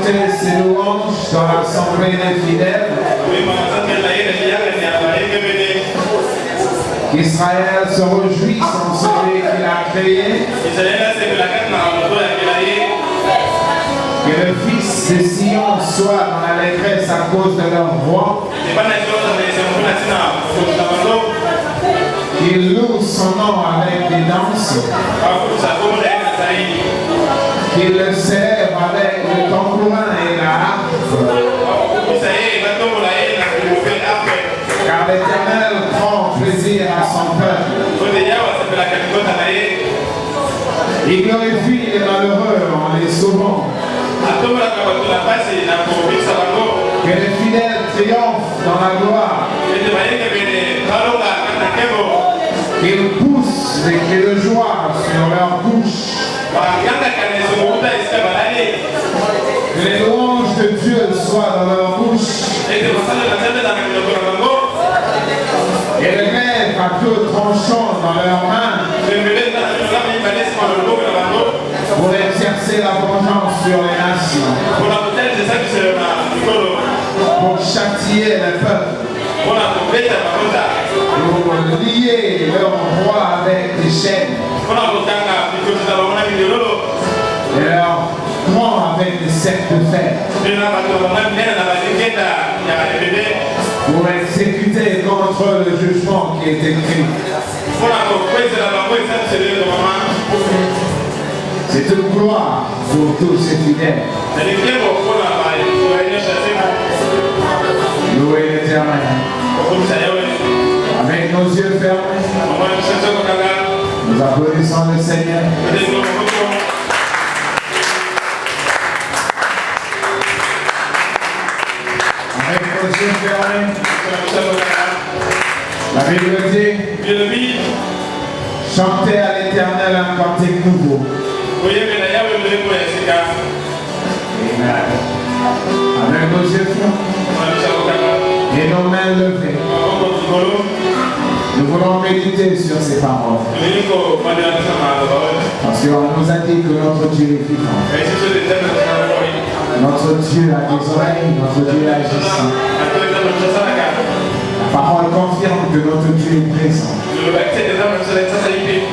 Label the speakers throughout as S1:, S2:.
S1: chanter ses louanges dans l'assemblée des fidèles. Israël se réjouisse en celui qu'il a créé. Que le fils de Sion soit dans l'allégresse à cause de leur roi. Qu'il loue son nom avec des danses. Qu'il le célèbre avec le tambourin et la harpe. Car l'Éternel prend plaisir à son peuple. Il glorifie les malheureux en les sauvant. Que les fidèles triomphent dans la gloire. Qu'ils poussent des cris de joie sur leurs bouches. Que les louanges de Dieu soient dans leur bouche. Et le glaive à queue tranchant dans leurs mains. Pour exercer la vengeance sur les nations. Pour châtier les peuples. Pour lier leur roi avec des chaînes. Et leur roi avec des cercles de fer. Pour exécuter contre le jugement qui est écrit. C'est une gloire pour tous ces fidèles. Louez l'Éternel. Avec nos yeux fermés, nous applaudissons le Seigneur. Avec nos yeux fermés, la Bible dit, chantez à l'Éternel un cantique nouveau. Amen. Avec nos yeux fermés et nos mains levées, nous voulons méditer sur ces paroles. Parce qu'on nous a dit que notre Dieu est vivant. Notre Dieu a des oreilles, notre Dieu est agissant. La parole confirme que notre Dieu est présent.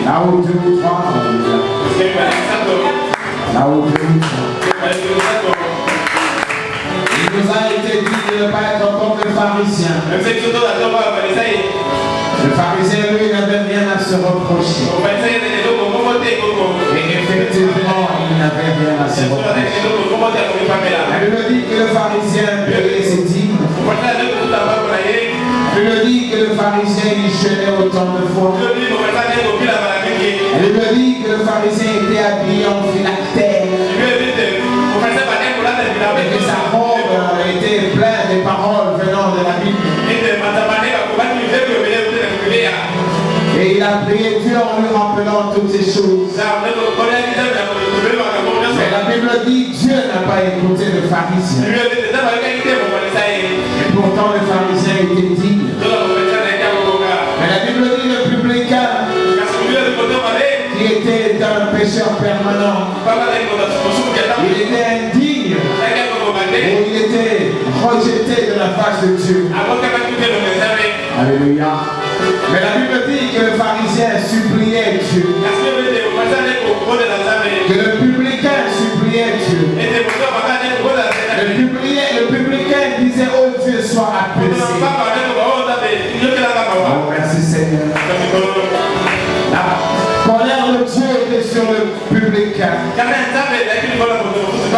S1: Là où Dieu nous croit, là où Dieu nous croit. Il nous a été dit de ne pas être comme le pharisien. Le pharisien, lui, n'avait rien à se reprocher. Et effectivement, il n'avait rien à se reprocher. La Bible dit que le pharisien payait ses dîmes. La Bible dit que le pharisien il jeûnait autant de fois. La Bible dit que le pharisien était habillé en phylactère. Et que sa robe était pleine des paroles venant de la Bible. Et il a prié Dieu en lui rappelant toutes ces choses. Mais la Bible dit Dieu n'a pas écouté le pharisien. Et pourtant le pharisien était digne. Mais la Bible dit le publicain qui était un pécheur permanent, il était indigne. Et il était rejeté de la face de Dieu. Alléluia. Mais la Bible dit que le pharisien suppliait Dieu. Que le publicain suppliait Dieu. Le publicain disait, oh Dieu, sois apaisé. Oh, merci Seigneur. La colère de Dieu était sur le publicain.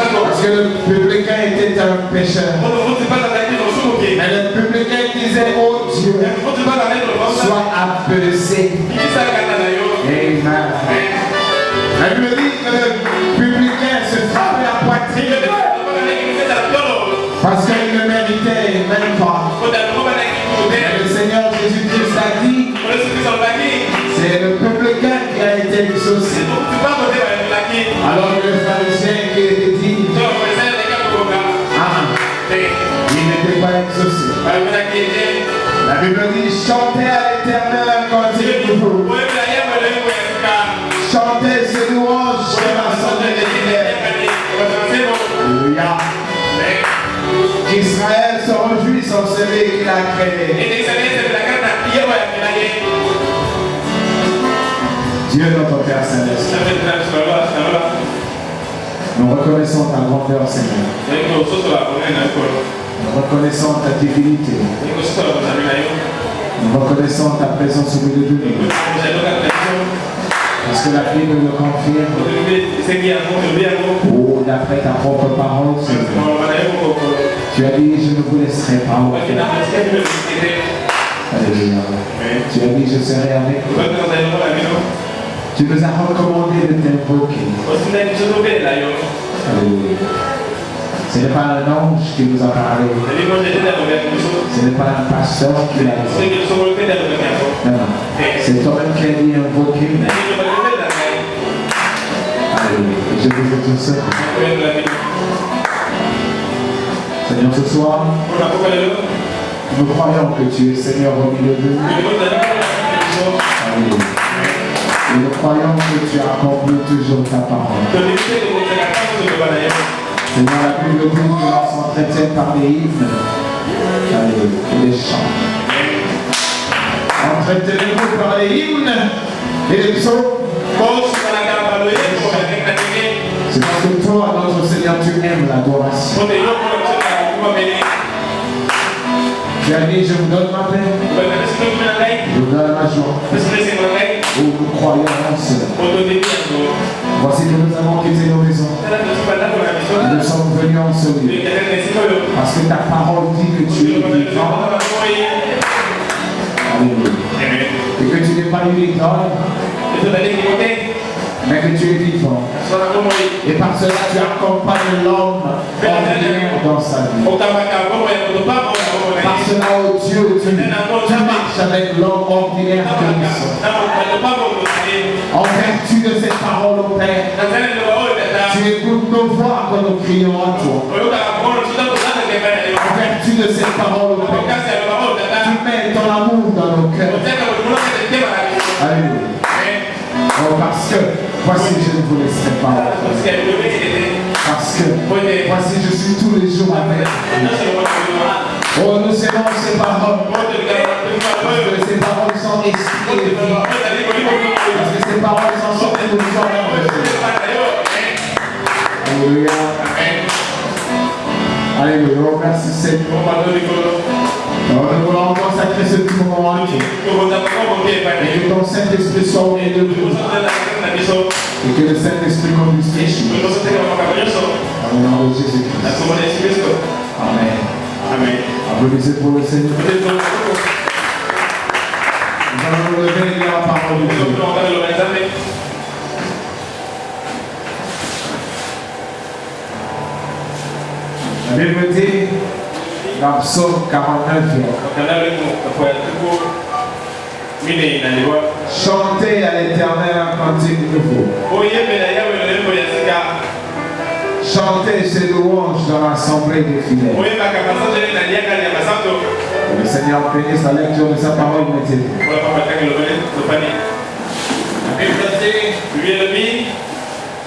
S1: Parce que le publicain était un pécheur. Mais le publicain disait, oh Dieu, sois apaisé. Amen. La Bible dit que le publicain se frappait la poitrine. Parce qu'il ne méritait même pas. Et le Seigneur Jésus-Christ a dit, c'est le publicain qui a été exaucé. Alors le pharisien qui était digne, il n'était pas exaucé. La Bible dit, chantez à l'Éternel un cantique nouveau. Chantez ses louanges sur l'assemblée des fidèles. Alléluia. Qu'Israël se réjouisse en celui qu'il a créé. Dieu notre Père Céleste, nous reconnaissons ta grandeur, Seigneur. Nous reconnaissons ta divinité. Nous reconnaissons ta présence au milieu de nous. Parce que la Bible le confirme. Oh, d'après ta propre parole, Seigneur. Tu as dit, je ne vous laisserai pas. Alléluia. Tu as dit, je serai avec vous. Tu nous as recommandé de t'invoquer. Alléluia. Ce n'est pas un ange qui nous a parlé. Ce n'est pas un pasteur qui l'a dit. Non, non. C'est toi-même qui as dit invoquer. Alléluia. Je vous ai tout seul. Seigneur, ce soir, nous croyons que tu es Seigneur au milieu de nous. Alléluia. Et nous croyons que tu accomplis toujours ta parole. Seigneur, la Bible dit que nous s'entretiennent par des hymnes. Alléluia. Et des chants. Entretenez-vous par les hymnes et les psaumes. C'est parce que toi, notre Seigneur, tu aimes l'adoration. Tu as dit, je vous donne ma paix. Je vous donne ma joie. Oh, nous croyons en cela. Voici que nous avons quitté nos maisons. Et nous sommes venus en ce lieu. Parce que ta parole dit que tu es vivant. Alléluia. Et que tu n'es pas une idole, mais que tu es vivant. Et par cela, tu accompagnes l'homme ordinaire dans sa vie. Par cela, oh Dieu, tu marches avec l'homme ordinaire que nous sommes. En vertu de cette parole, au Père, tu écoutes nos voix quand nous crions à toi. En vertu de cette parole, au Père, tu mets ton amour dans nos cœurs. Alléluia. Oh, parce que, voici, je ne vous laisserai pas. Parce que, voici, je suis tous les jours avec vous. Oh, nous aimons ces paroles. Parce que ces paroles sont esprit et vie. Parce que ces paroles sont sorties de nous. Alléluia. Alléluia. Oh, merci Seigneur. Alors, nous voulons consacrer ce petit moment à Dieu. Et que ton Saint-Esprit soit au milieu de nous. Et que le Saint-Esprit conduise tes choses. Dans le nom de Jésus-Christ. Amen. Amen. Applaudissez pour le Seigneur. Nous allons nous lever et lire la parole de Dieu. La Bible dit dans Psaume 49, chantez à l'Éternel un cantique nouveau. Chantez ses louanges dans l'assemblée des fidèles. Le Seigneur bénisse la lecture de sa parole.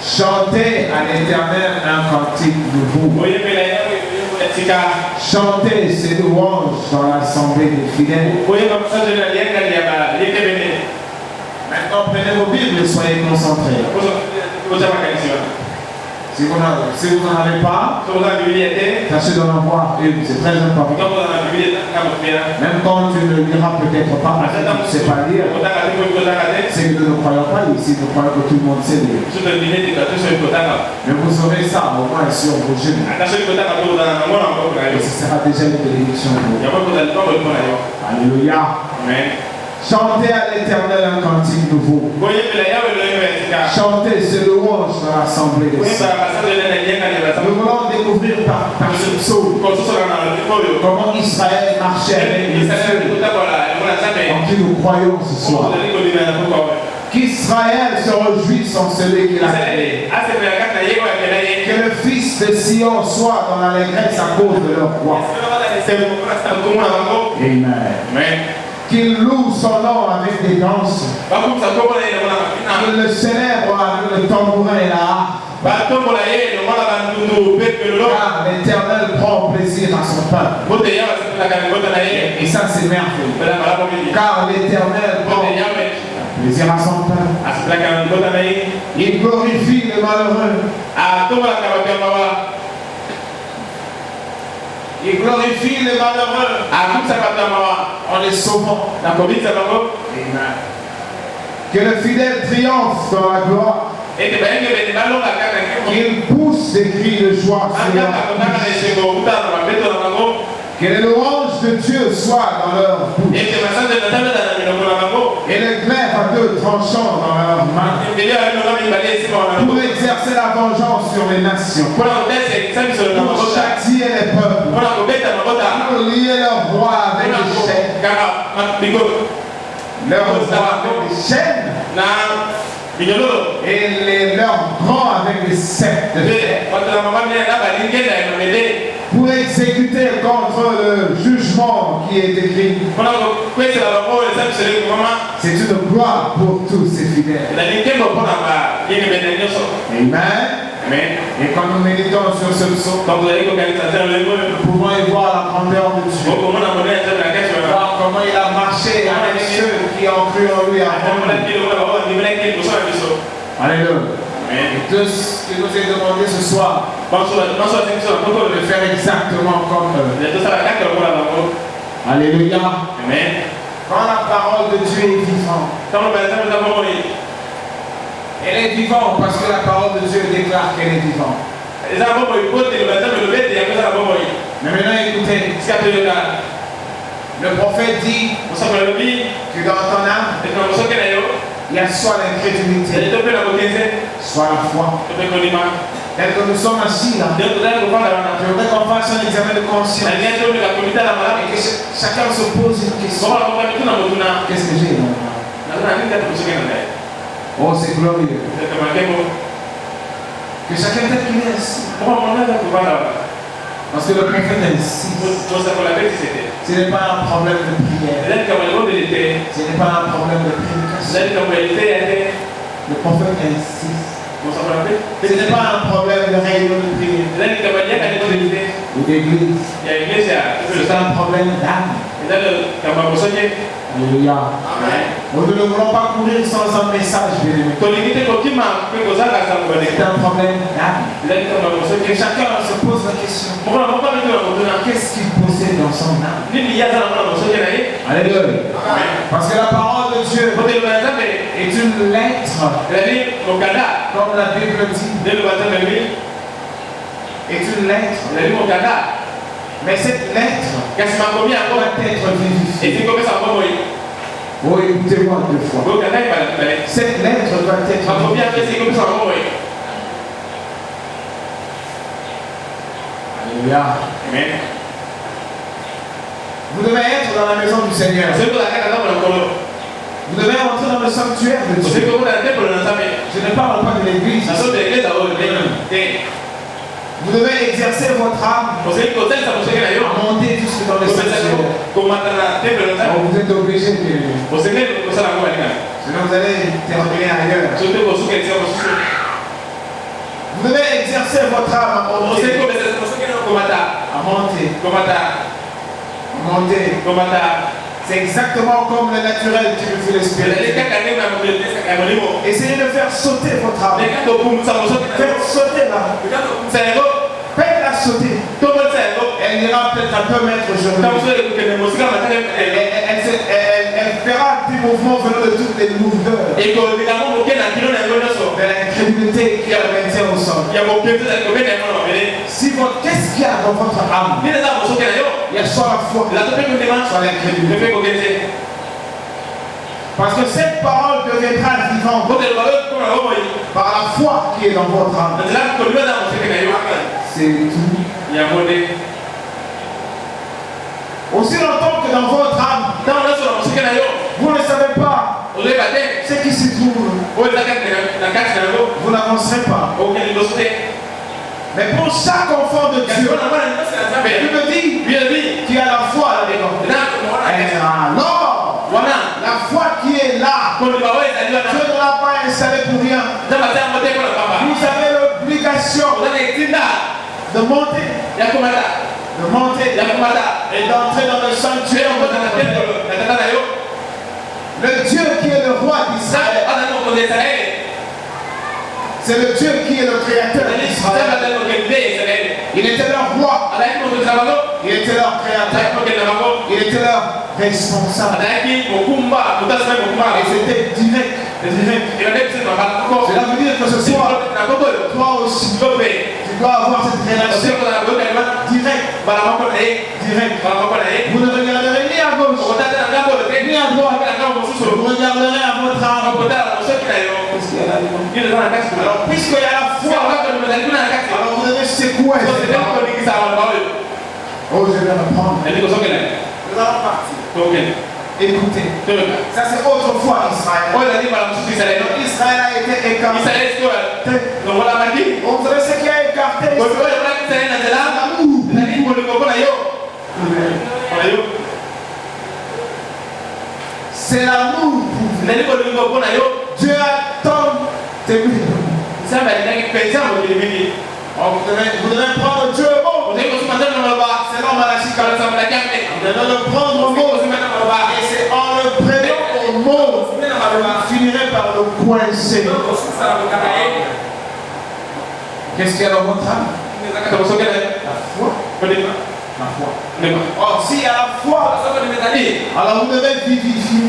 S1: Chantez à l'Éternel un cantique nouveau. Chantez ses louanges dans l'assemblée des fidèles. Maintenant, prenez vos Bibles et soyez concentrés. Si vous n'en avez pas, tâchez d'en avoir une, c'est très important. Même quand tu ne liras peut-être pas, parce que tu ne sais pas lire, c'est que nous ne croyons pas ici, nous croyons que tout le monde sait lire. Mais vous aurez ça au moins sur vos genoux. Et ce sera déjà une bénédiction pour vous. Alléluia. Chantez à l'Éternel un cantique nouveau. Chantez ce louange dans l'assemblée des saints. Nous voulons découvrir par ce psaume comment Israël marchait avec les dieux en qui nous croyons ce soir. Qu'Israël se réjouisse en celui qu'il a créé. Que le fils de Sion soit dans l'allégresse à cause de leur roi. Amen. Qu'il loue son nom avec des danses. Qu'il le célèbre avec le tambourin et la harpe. Car l'Éternel prend plaisir à son peuple. Et ça c'est merveilleux. Car l'Éternel prend plaisir à son peuple. Il glorifie les malheureux. Il glorifie les malheureux en les sauvant. Amen. Que le fidèle triomphe dans la gloire. Qu'il pousse des cris de joie sur leur bouche. Que les louanges de Dieu soient dans leur bouche. Et les glaives à deux tranchants dans leurs mains. Pour exercer la vengeance sur les nations. Pour châtier les peuples. Pour lier leurs rois avec les chaînes. Leurs rois avec les chaînes. Et leurs grands avec les sceptres. Pour exécuter contre le jugement qui est écrit. C'est une gloire pour tous ces fidèles. Amen. Et quand nous méditons sur ce psaume, nous pouvons y voir la grandeur de Dieu. Voir comment il a marché avec ceux qui ont cru en lui avant nous. Alléluia. Et tout ce que nous est demandé ce soir, de faire exactement comme eux. Alléluia. Amen. Quand la parole de Dieu est vivante, elle est vivante parce que la parole de Dieu déclare qu'elle est vivante. Mais maintenant écoutez, le prophète dit que dans ton âme, il y a soit l'incrédulité, soit la foi. Tel que nous sommes assis là, je voudrais qu'on fasse un examen de conscience. Et que chacun se pose une question. Qu'est-ce que j'ai là? Oh, c'est glorieux. Que chacun peut qu'il est assis. Parce que le prophète insiste. Ce n'est pas un problème de prière. Ce n'est pas un problème de prédication. Le prophète insiste. Ce n'est pas un problème de réunion de prière ou d'église. C'est un problème d'âme. Alléluia. Nous ne voulons pas courir sans un message, bien-aimé. C'est un problème d'âme. Que chacun se pose la question. Qu'est-ce qu'il possède dans son âme? Alléluia. Parce que la parole de Dieu est une lettre. Comme la Bible dit. Est une lettre. Mais cette lettre doit être vivifiée. Oh, écoutez-moi deux fois. Cette lettre doit être vivifiée. Alléluia. Amen. Vous devez être dans la maison du Seigneur. Vous devez entrer dans le sanctuaire de Dieu. Je ne parle pas de l'église. Vous devez exercer votre âme à monter jusque dans le sanctuaire. Vous êtes obligé de... Sinon vous allez terminer ailleurs. Vous devez exercer votre âme à monter. C'est exactement comme le naturel qui vous fait l'esprit. Essayez de faire sauter votre âme. Faites sauter là. Faites-la sauter. Elle ira peut-être un peu mettre au genou. Elle fera des mouvements venant de toutes les lourdeurs. De l'incrédulité qui la maintient au sol. Si votre, qu'est-ce qu'il y a dans votre âme? Il y a soit la foi, soit l'incrédulité. Parce que cette parole deviendra vivante par la foi qui est dans votre âme. C'est tout. Aussi longtemps que dans votre âme, vous ne savez pas ce qui s'y trouve, vous n'avancerez pas. Mais pour chaque enfant de Dieu, il me dit qu'il y a la foi là-dedans. Alors, la foi qui est là, Dieu ne l'a pas installée pour rien. Vous avez le but de monter et d'entrer dans le sanctuaire. Le Dieu qui est le roi d'Israël, c'est le Dieu qui est le créateur d'Israël. Il était leur roi, il était leur créateur, il était leur responsable. Et c'était direct. Cela veut dire que ce soir, toi aussi, tu dois avoir cette relation directe. Vous ne regarderez ni à gauche, ni à droite. Vous regarderez à votre âme. Alors, puisqu'il y a la foi, alors vous devez secouer. Oh, je vais reprendre. Nous allons partir. Écoutez, ça c'est autrefois Israël. Israël a été écarté. On dirait ce qui a écarté c'est l'amour. Dieu a tant aimé. Vous devez prendre Dieu au mot. C'est non Malachi 45. Vous devez le prendre au mot. Et c'est en le prenant au mot vous finirez par le coincer. Qu'est-ce qu'il y a dans votre âme? La foi. La foi. Oh, s'il y a la foi, alors vous devez vivifier.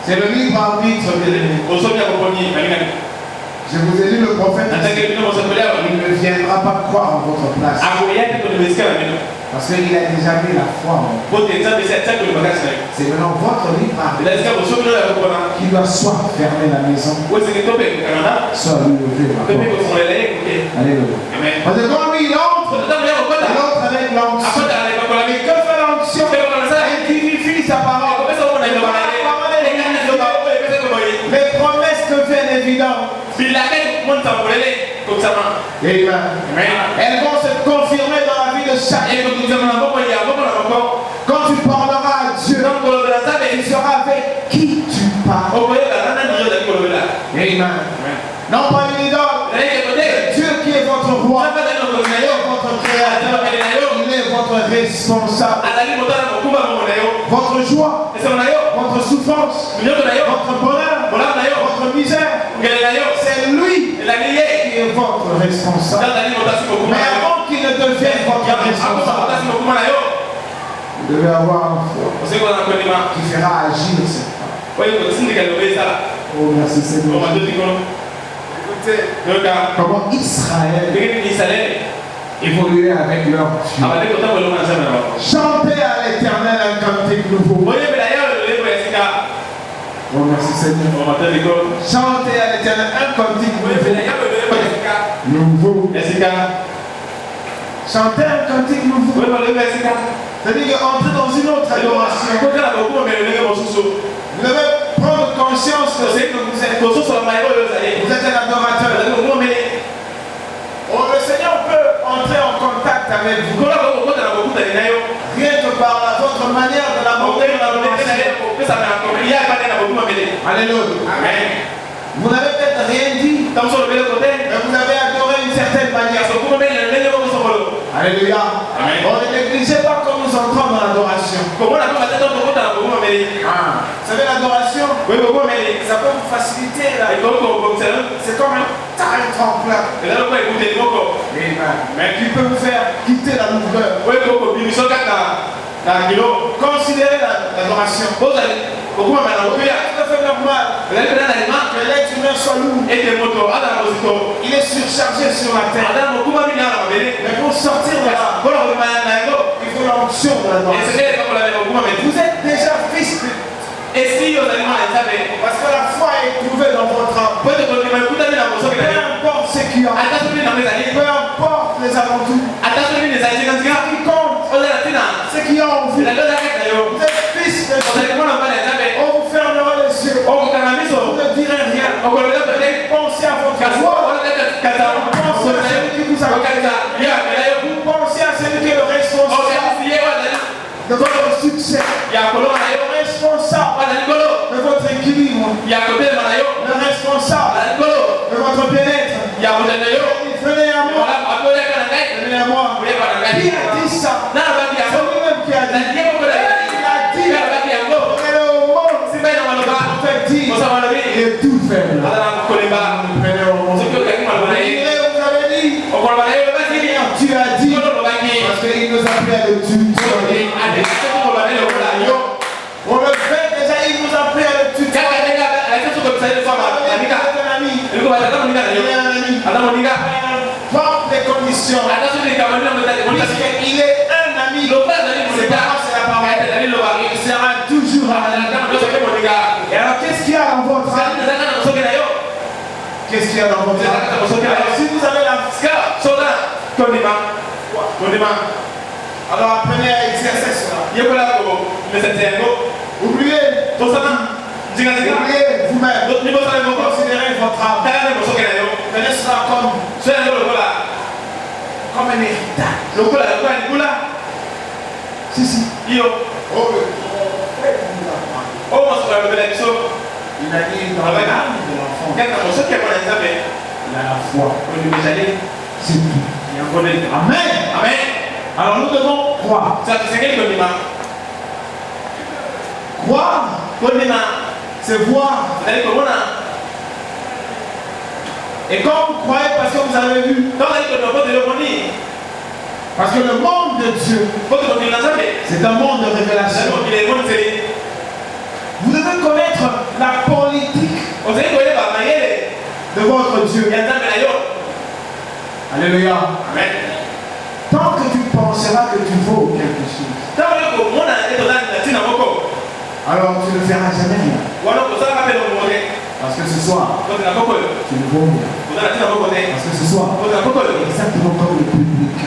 S1: C'est le libre arbitre de l'ennemi. Je vous ai dit le prophète, il ne viendra pas croire en votre place. Parce qu'il a déjà mis la foi en vous. C'est maintenant votre libre arbitre qui doit soit fermer la maison, soit l'ouvrir. Alléluia. Parce que quand lui il entre, l'autre avec l'onction. Et que fait l'onction? Il vivifie sa parole. Les promesses deviennent évidentes. Amen. Elles vont se confirmer dans la vie de chacun. Quand tu parleras à Dieu, il sera avec qui tu parles. Amen. Non pas une idole. Dieu qui est votre roi, votre créateur, il est votre responsable. Votre joie, votre souffrance, votre bonheur, votre misère, c'est lui qui est votre responsable. Mais avant qu'il ne devienne votre responsable, vous devez avoir un foi qui fera agir cette femme. Oh merci Seigneur. Écoutez, comment Israël évoluer avec leur Dieu. Chantez à l'Éternel un cantique nouveau. Oh merci Seigneur. Chantez à l'Éternel un cantique nouveau. Chantez un cantique nouveau. C'est-à-dire qu'entrer dans une autre adoration. Vous devez prendre conscience que c'est que vous êtes un adorateur. Oh, le Seigneur peut entrer en contact avec vous. Rien que par votre manière de l'aborder. Alléluia. Amen. Vous n'avez peut-être rien dit, mais vous avez adoré d'une certaine manière. Alléluia. On ne négligez pas quand nous entrons dans l'adoration. Vous savez, l'adoration, ça peut vous faciliter. C'est comme un tremplin. Mais qui peut vous faire quitter la lourdeur. Considérez l'adoration. C'est tout à fait normal que l'être humain soit lourd. Il est surchargé sur la terre. Mais pour sortir de là, il faut l'onction de l'adoration. Vous êtes déjà fils de parce que la foi est trouvée dans votre âme. Peu importe ce qu'il y a, peu importe les aventures, ce qui compte, ce qu'il y a en vous. Vous êtes fils de Dieu. On vous fermera les yeux. Vous ne direz rien. Pensez à votre foi. Pensez à celui qui vous a créé. Vous pensez à celui qui est le responsable de votre succès, le responsable de votre équilibre, le responsable de votre bien-être, Venez à moi. Venez à moi. Qui a dit ça? C'est lui-même qui a dit. Il a dit. Venez au monde. Le prophète dit. Il est tout faible. Venez au monde. Vous avez dit. Tu as dit. Parce qu'il nous a pris à le tuer. On le fait déjà, il nous a pris à le tuer. Il est un ami. Porte des conditions. Il est un ami. C'est la parole. Il sera toujours un ami. Et alors, qu'est-ce qu'il y a dans votre âme? Qu'est-ce qu'il y a dans votre âme? Si vous avez la alors apprenez à exercer cela. Oubliez vous-même. Considérez votre âme. Prenez cela comme un héritage. Si. Il a dit dans l'âme de l'enfant. Il a la foi. C'est tout. Amen. Alors nous devons croire. Croire, c'est voir. Et quand vous croyez parce que vous avez vu, parce que le monde de Dieu, c'est un monde de révélation. Vous devez connaître la politique de votre Dieu. Alléluia. Amen. Tant que tu penseras que tu vaux quelque chose, alors tu ne feras jamais rien. Parce que ce soir, tu ne vaux rien. Parce que ce soir, exactement comme le public, tu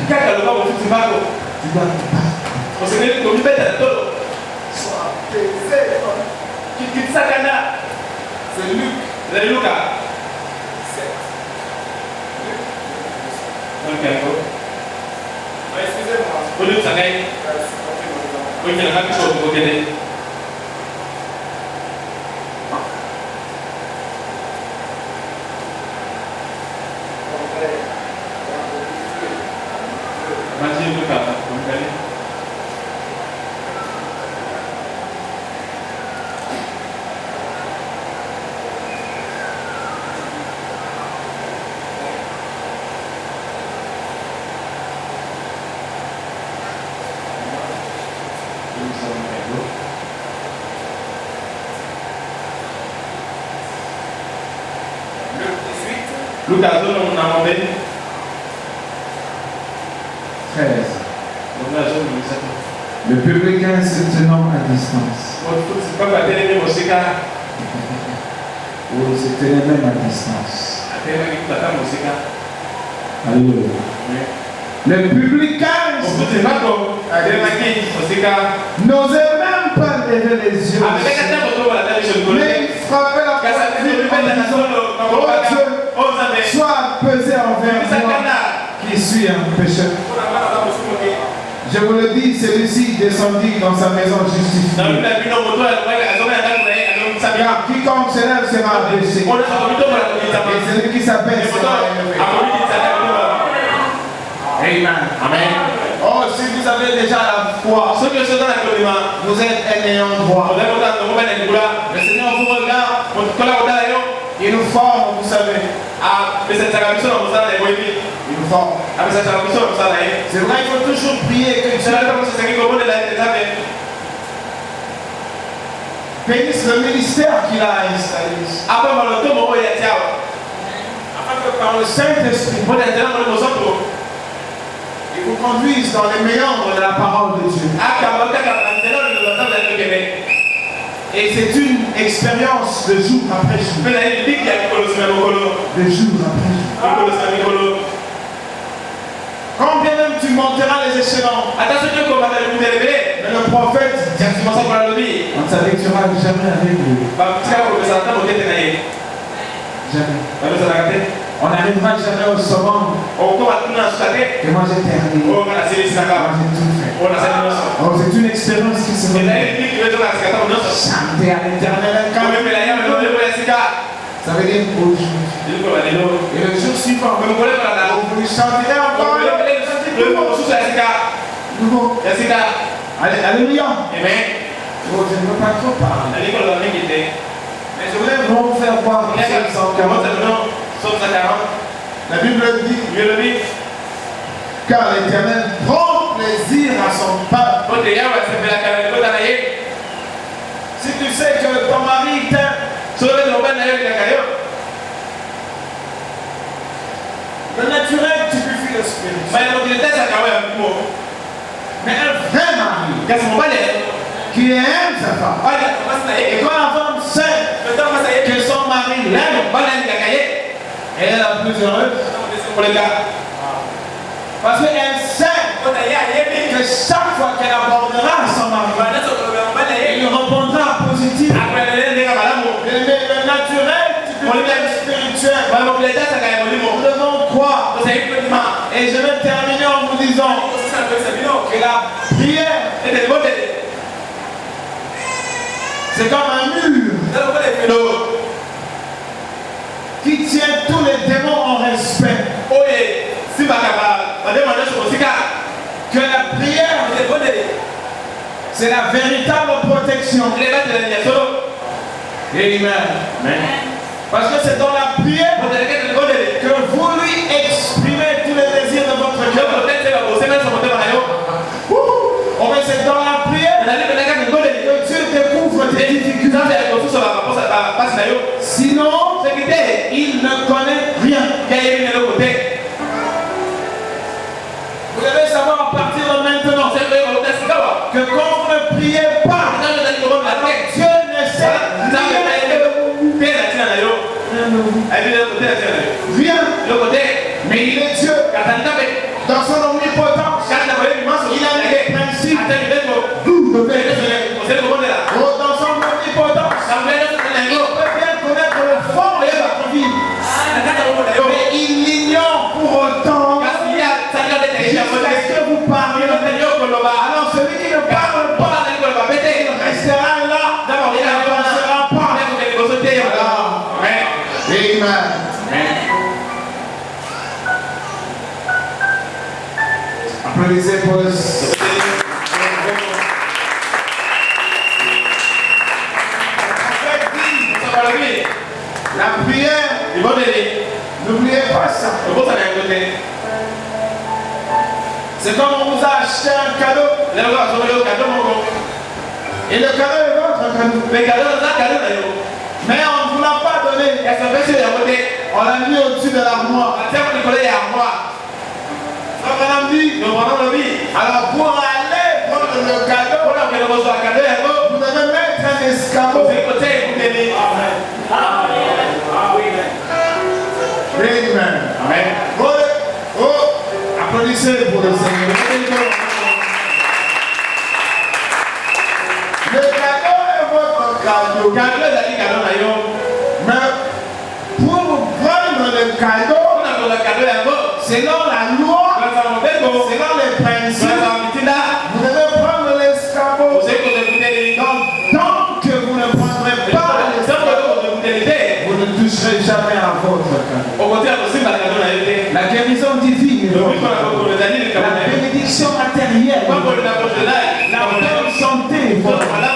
S1: dois te battre. Sois apaisé. C'est Luc. Excusez-moi. Le publicain se tenant à distance. Ou se tenait même à distance. Alléluia. Le publicain n'osait même pas lever les yeux. Mais il frappait la poitrine en disant, sois pesé envers moi qui suis un pécheur. Je vous le dis, celui-ci descendit dans sa maison justifiée. Car quiconque se lève sera abaissé. Et celui qui s'abaisse sera élevé. Amen. Oh, si vous avez déjà la foi, vous êtes un ayant droit. Le Seigneur vous regarde, il nous forme, vous savez. Il nous forme. C'est vrai, il faut toujours prier que Dieu bénisse le ministère qu'il a installé. Afin que par le Saint-Esprit, il vous conduise dans les méandres de la parole de Dieu. Et c'est une expérience de jour après jour. De jour après jour. Quand bien même tu monteras les échelons, mais le prophète, on ne s'habituera jamais avec lui. Jamais. On n'arrivera jamais au summum. Et moi j'ai terminé. Moi j'ai tout fait. Oh, c'est une expérience qui se renouvelle. Chanter à l'éternel. Ça veut dire Et le jour suivant, vous lui chanterez encore. Alléluia. Amen. Je ne veux pas trop parler. Mais je voulais vraiment vous faire voir Psaume 140. La Bible dit, car l'Éternel prend plaisir à son peuple. Si tu sais que ton mari t'aime, le naturel typifie le spirituel. Mais un vrai mari qui aime sa femme, et quand la femme sait que son mari l'aime, elle est la plus heureuse. Parce qu'elle sait que chaque fois qu'elle abordera son mari, il répondra positif. Le naturel, le spirituel. Nous devons croire. Et je vais terminer en vous disant que la prière, c'est comme un mur qui tient tous les démons en respect. Que la prière, c'est la véritable protection. Amen. Parce que c'est dans la prière que vous lui exprimez tous les désirs de votre cœur. Oh, mais c'est dans la prière que Dieu découvre tes difficultés. Sinon, il ne connaît rien. Vous devez savoir à partir de maintenant que quand vous ne priez pas, Dieu ne sait rien. Mais il est Dieu. Dans son omnipotence, il a des principes. Dans son omnipotence, il peut bien connaître le fond de votre vie. Mais il l'ignore pour autant. Est-ce que vous parlez? Alors celui qui ne parle pas, il restera là. Il n'avancera pas. Amen. Applaudissez pour le... La prière, n'oubliez pas ça. C'est comme on vous a acheté un cadeau. Et le cadeau est votre cadeau. Mais on ne vous l'a pas donné. On l'a mis au-dessus de l'armoire. Madame dit, alors pour aller prendre le cadeau, vous devez mettre un escabeau. Amen. Oh, applaudissez pour le Seigneur. Le cadeau est votre cadeau. Mais pour prendre le cadeau, selon la loi, selon les principes, vous devez prendre l'escabeau. Donc, tant que vous ne prendrez pas l'escabeau, vous ne toucherez jamais à votre cadeau. La guérison divine, la bénédiction matérielle, la bonne santé, la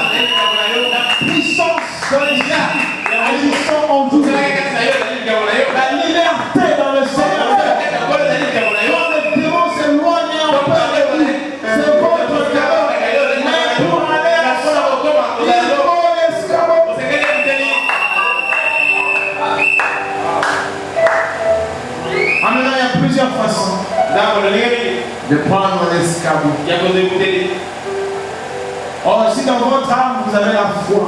S1: puissance de l'esprit, agissant en vous, la liberté dans le Seigneur. Quand les démons s'éloignent en peur de vous, c'est votre cadeau. Mais pour aller à son il faut l'escabeau. Maintenant, il y a plusieurs façons de prendre l'escabeau. Or, si dans votre âme vous avez la foi,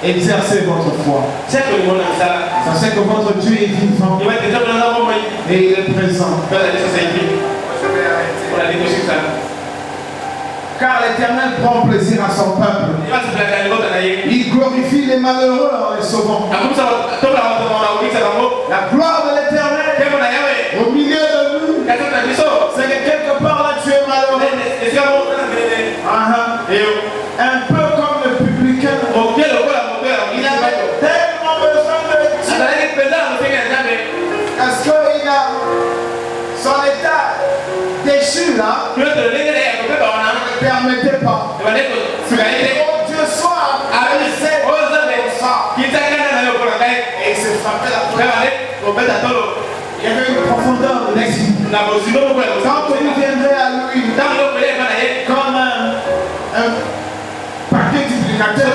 S1: exercez votre foi. Sachez que votre Dieu est vivant et il est présent. Car l'Éternel prend plaisir à son peuple. Il glorifie les malheureux en les sauvant. La gloire de l'Éternel au milieu de nous, c'est que quelque part là tu es malheureux. Un peu comme le publicain. Il avait tellement là ne permettait pas que Dieu soit abaissé ça. Et il s'est frappé la tête. Il y avait une profondeur de l'exil. Quand vous viendrez à lui comme un paquet duplicateur,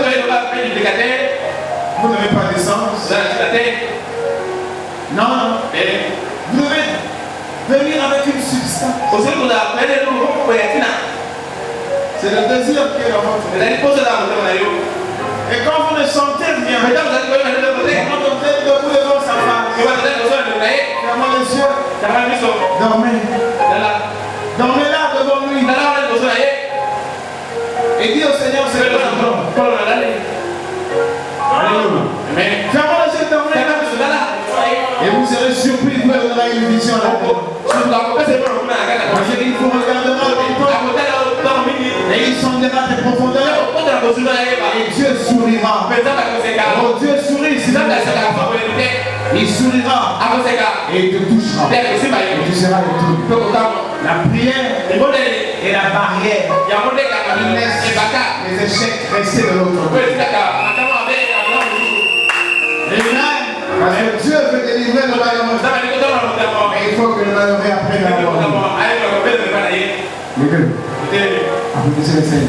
S1: vous n'avez pas d'essence. Non, non. Vous devez venir avec une substance. C'est le désir qui est dans votre vie. Et quand vous ne sentez rien, quand vous êtes debout devant sa face, fermez les yeux, dormez. Dormez là devant lui. Et dis au Seigneur, c'est le temps. Alléluia. Fermez les yeux, dormez. Et vous serez surpris, vous aurez une vision là-dedans. Parce qu'il faut regarder dans le temps. Et il sondera tes profondeurs. Et Dieu sourira. Oh, Dieu sourit. Il sourira. Et il te touchera. Et tu seras le tout. La prière est la barrière. Il laisse les échecs rester de l'autre côté. Amen. Parce que Dieu veut délivrer le malheureux. Mais il faut que le malheureux apprenne à voir. Applaudissez le Seigneur.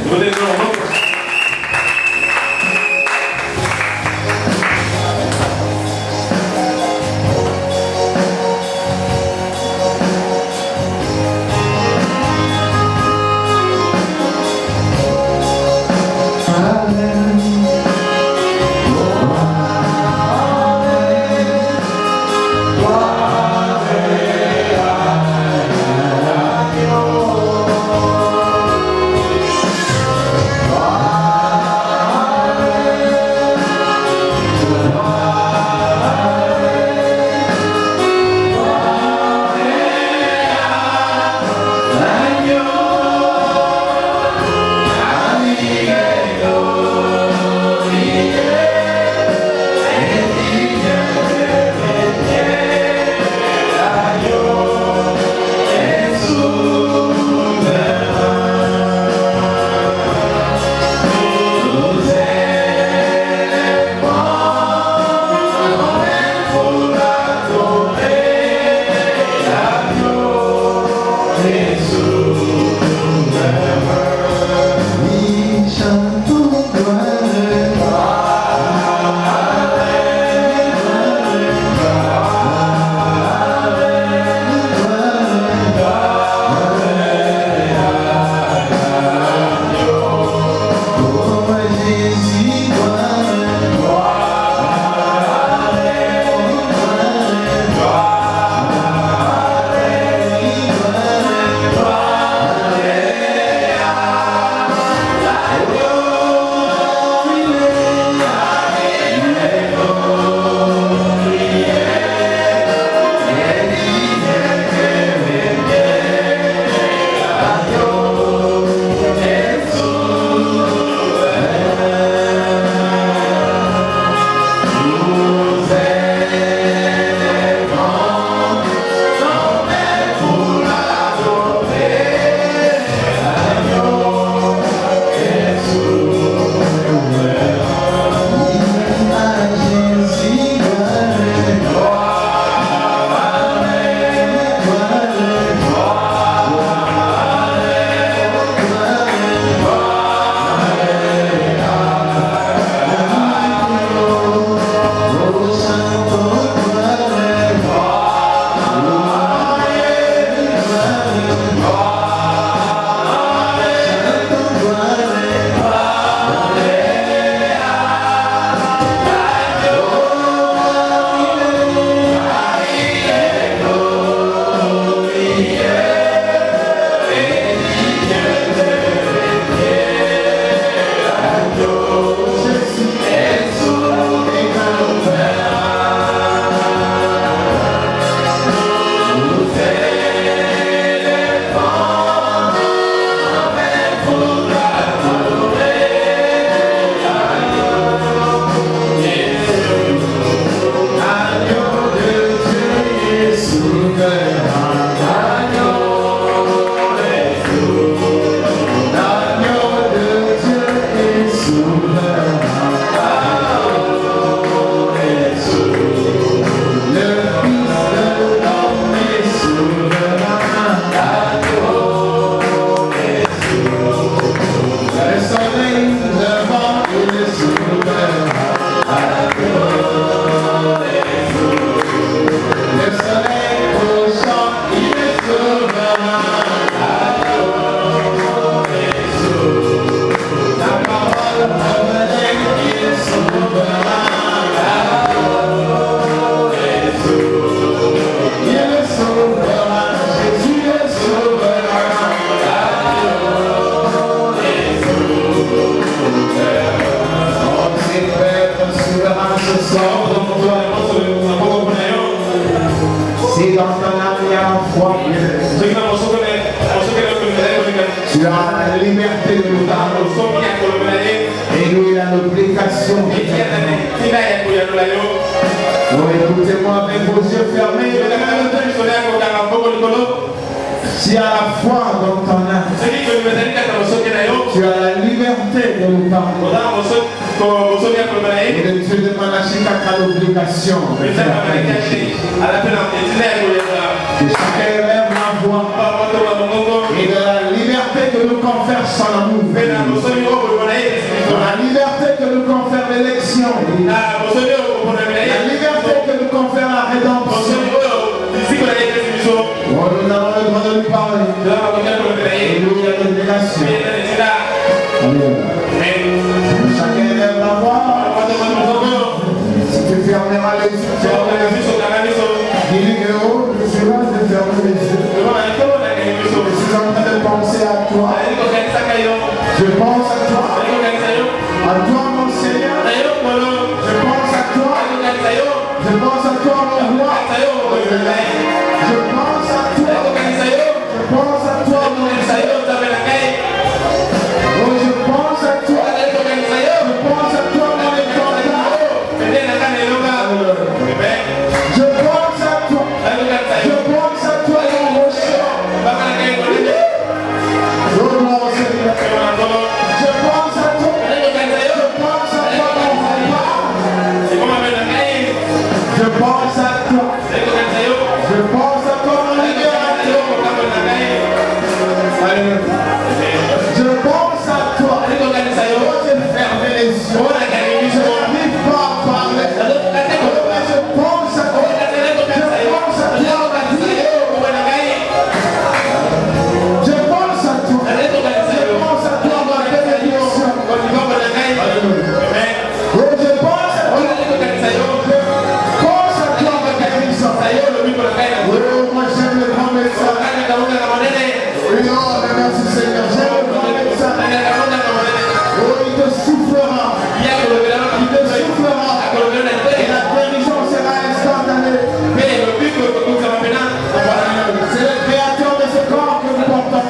S1: Écoutez-moi avec vos yeux fermés. Si à la foi dans ton âme, tu as la liberté de nous parler. Et de Dieu de Malachika a l'obligation. Que chacun élève la voix. Et de la liberté que nous confère son amour. De la liberté que nous confère l'élection. La liberté que nous confère la rédemption. Oh, nous avons le droit de lui parler. Et nous, il y a des délégations. Chacun élève la voix. Si tu fermeras les yeux, dis-lui que oh, je suis là, je ferme les yeux. Je suis en train de penser à toi. Je pense à toi. À toi, mon Seigneur. Je pense à toi. Je pense à toi, mon roi. Je pense à toi. Je pense à toi, mon Seigneur. Oh, je pense à toi. Je pense à toi, mon étendard. Je pense à toi. Je pense à toi, mon rocher. Oh, mon Seigneur. Je pense à toi. Je pense à toi, mon roi. Je pense à toi. Je pense à toi, mon libérateur. Je pense à toi. Oh, j'ai fermé les yeux. Je n'arrive pas à parler. Je pense à toi. Je pense à toi, ma vie. Je pense à toi. Je pense à toi, ma bénédiction. Oh, je pense à toi. Je pense à toi, ma guérison. Oh, moi j'aime le grand médecin. Oui, oh, merci Seigneur. J'aime le grand médecin. Oh, il te soufflera. Il te soufflera. Et la guérison sera instantanée. C'est le créateur de ce corps que nous portons.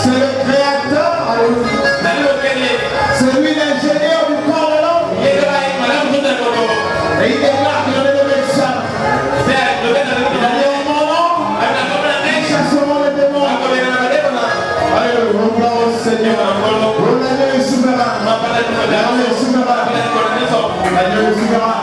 S1: C'est le créateur. C'est lui l'ingénieur du corps de l'homme. Et il déclare que je est le médecin. Il a dit en mon nom, nous chasserons les démons. Alléluia, on gloire au Seigneur. L'agneau est souverain. L'agneau est souverain. L'agneau est souverain.